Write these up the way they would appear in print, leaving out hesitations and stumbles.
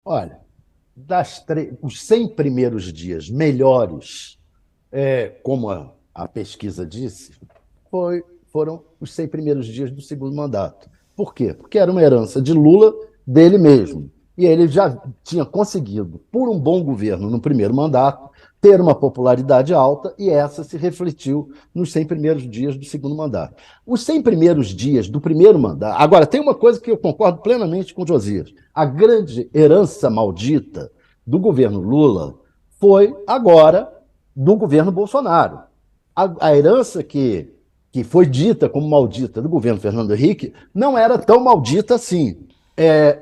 Olha, os 100 primeiros dias melhores, como a pesquisa disse, foram os 100 primeiros dias do segundo mandato. Por quê? Porque era uma herança de Lula dele mesmo. E ele já tinha conseguido, por um bom governo no primeiro mandato, ter uma popularidade alta, e essa se refletiu nos 100 primeiros dias do segundo mandato. Os 100 primeiros dias do primeiro mandato. Agora, tem uma coisa que eu concordo plenamente com o Josias: a grande herança maldita do governo Lula foi agora do governo Bolsonaro. A herança que foi dita como maldita do governo Fernando Henrique não era tão maldita assim.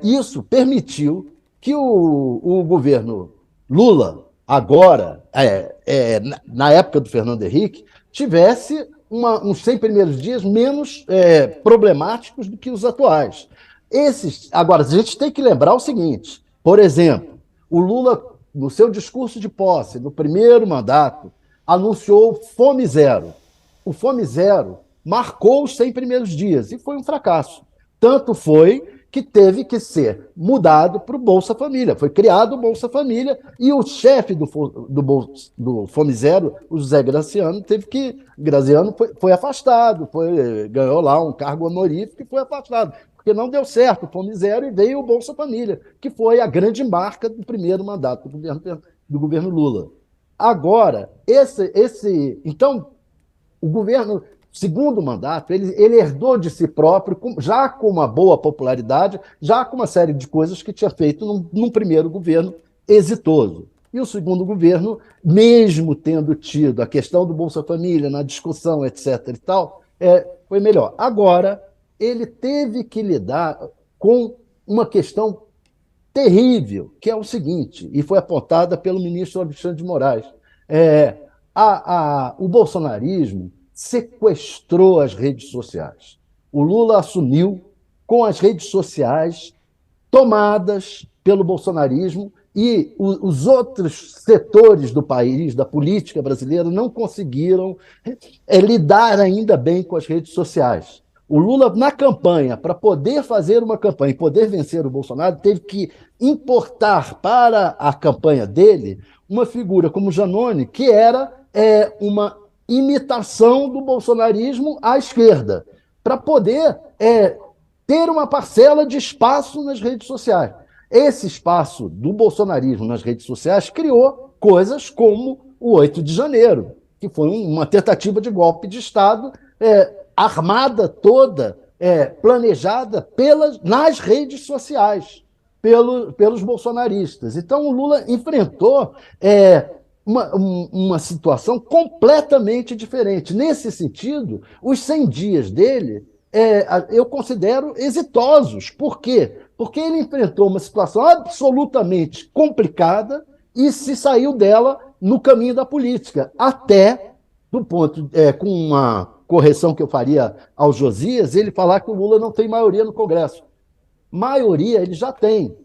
Isso permitiu que o governo Lula, agora, na época do Fernando Henrique, tivesse uns 100 primeiros dias menos problemáticos do que os atuais. Agora, a gente tem que lembrar o seguinte: por exemplo, o Lula, no seu discurso de posse, no primeiro mandato, anunciou Fome Zero. O Fome Zero marcou os 100 primeiros dias e foi um fracasso. Tanto foi que teve que ser mudado para o Bolsa Família. Foi criado o Bolsa Família e o chefe do Fome Zero, o José Graziano, foi afastado, ganhou lá um cargo honorífico e foi afastado, porque não deu certo o Fome Zero e veio o Bolsa Família, que foi a grande marca do primeiro mandato do governo Lula. Agora, então, o governo, segundo mandato, ele herdou de si próprio, já com uma boa popularidade, já com uma série de coisas que tinha feito num primeiro governo exitoso. E o segundo governo, mesmo tendo tido a questão do Bolsa Família na discussão, etc. e tal, foi melhor. Agora, ele teve que lidar com uma questão terrível, que é o seguinte, e foi apontada pelo ministro Alexandre de Moraes. É, o bolsonarismo sequestrou as redes sociais. O Lula assumiu com as redes sociais tomadas pelo bolsonarismo, e os outros setores do país, da política brasileira, não conseguiram lidar ainda bem com as redes sociais. O Lula, na campanha, para poder fazer uma campanha e poder vencer o Bolsonaro, teve que importar para a campanha dele uma figura como Janone, que era uma imitação do bolsonarismo à esquerda, para poder ter uma parcela de espaço nas redes sociais. Esse espaço do bolsonarismo nas redes sociais criou coisas como o 8 de janeiro, que foi uma tentativa de golpe de Estado armada toda, planejada nas redes sociais, pelos bolsonaristas. Então, o Lula enfrentou uma situação completamente diferente. Nesse sentido, os 100 dias dele eu considero exitosos. Por quê? Porque ele enfrentou uma situação absolutamente complicada e se saiu dela no caminho da política, até do ponto, com uma correção que eu faria ao Josias, ele falar que o Lula não tem maioria no Congresso. Maioria ele já tem.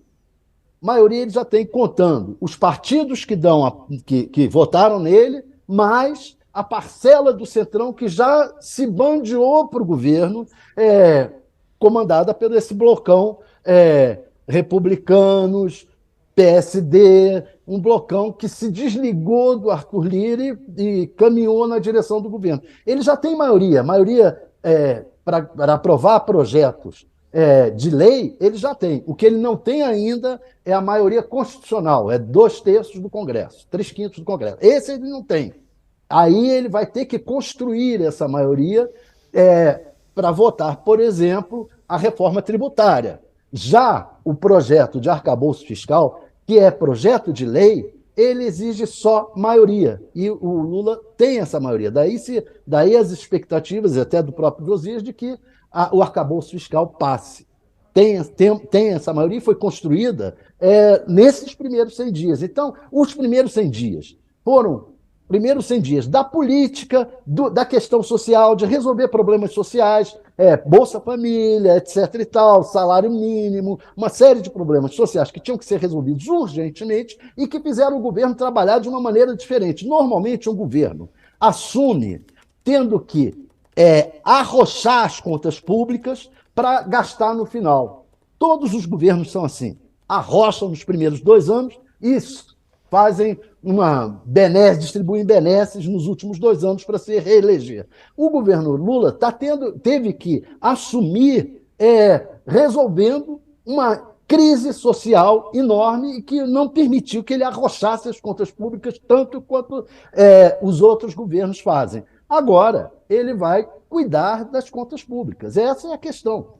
Maioria ele já tem, contando os partidos que votaram nele, mais a parcela do Centrão que já se bandeou para o governo, comandada por esse blocão republicanos, PSD, um blocão que se desligou do Arthur Lira e caminhou na direção do governo. Ele já tem maioria para aprovar projetos de lei, ele já tem. O que ele não tem ainda é a maioria constitucional, é 2/3 do Congresso, 3/5 do Congresso. Esse ele não tem. Aí ele vai ter que construir essa maioria para votar, por exemplo, a reforma tributária. Já o projeto de arcabouço fiscal, que é projeto de lei, ele exige só maioria. E o Lula tem essa maioria. Daí as expectativas, até do próprio Josias, de que o arcabouço fiscal passe. Tem essa maioria e foi construída nesses primeiros 100 dias. Então, os primeiros 100 dias foram primeiros 100 dias da política, da questão social, de resolver problemas sociais, Bolsa Família, etc. e tal, salário mínimo, uma série de problemas sociais que tinham que ser resolvidos urgentemente e que fizeram o governo trabalhar de uma maneira diferente. Normalmente, um governo assume tendo que arrochar as contas públicas para gastar no final. Todos os governos são assim. arrocham nos primeiros 2 anos e fazem uma benesse, distribuem benesses nos últimos 2 anos para se reeleger. O governo Lula teve que assumir resolvendo uma crise social enorme e que não permitiu que ele arrochasse as contas públicas tanto quanto os outros governos fazem. Agora, ele vai cuidar das contas públicas. Essa é a questão.